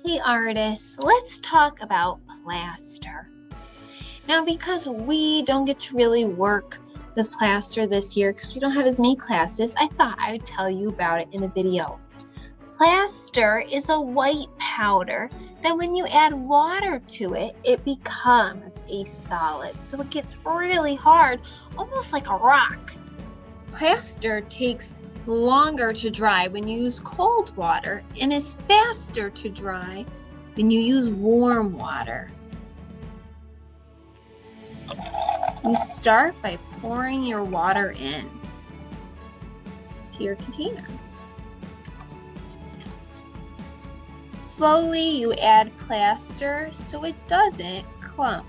Hey artists, let's talk about plaster. Now, because we don't get to really work with plaster this year because we don't have as many classes, I thought I would tell you about it in a video. Plaster is a white powder that when you add water to it, it becomes a solid. So it gets really hard, almost like a rock. Plaster takes longer to dry when you use cold water and is faster to dry when you use warm water. You start by pouring your water in to your container. Slowly you add plaster so it doesn't clump.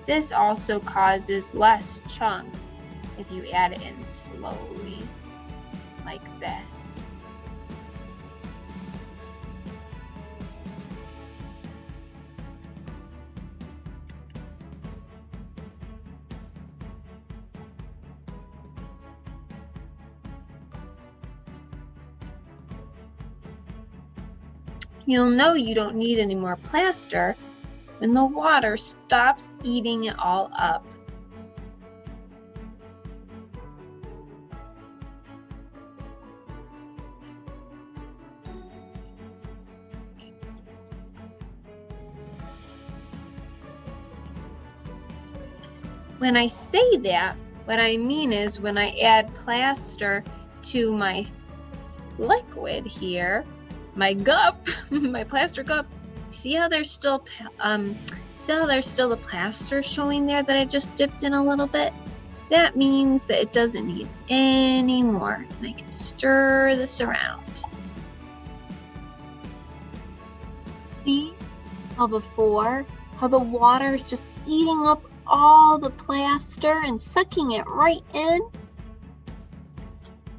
This also causes less chunks if you add it in slowly, like this. You'll know you don't need any more plaster when the water stops eating it all up. When I say that, what I mean is when I add plaster to my liquid here, my cup, my plaster cup, see how there's still the plaster showing there that I just dipped in a little bit? That means that it doesn't need any more, and I can stir this around. See how before, how the water is just eating up all the plaster and sucking it right in?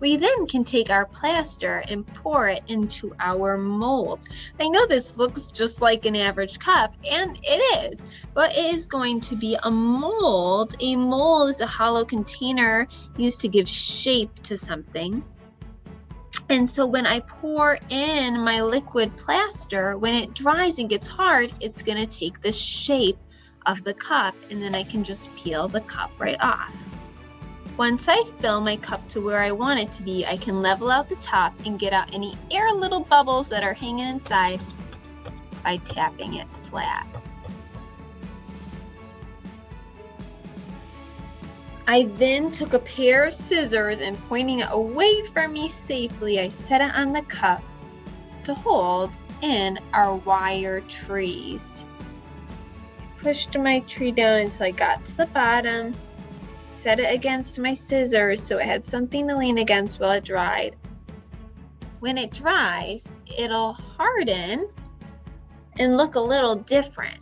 We then can take our plaster and pour it into our mold. I know this looks just like an average cup, and it is, but it is going to be a mold. A mold is a hollow container used to give shape to something. And so when I pour in my liquid plaster, when it dries and gets hard, it's going to take the shape of the cup, and then I can just peel the cup right off. Once I fill my cup to where I want it to be, I can level out the top and get out any air little bubbles that are hanging inside by tapping it flat. I then took a pair of scissors and pointing it away from me safely, I set it on the cup to hold in our wire trees. I pushed my tree down until I got to the bottom. Set it against my scissors so it had something to lean against while it dried. When it dries, it'll harden and look a little different.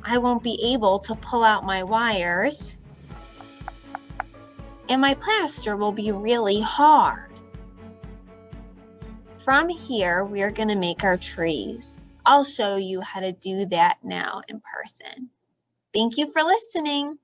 I won't be able to pull out my wires, and my plaster will be really hard. From here, we are going to make our trees. I'll show you how to do that now in person. Thank you for listening.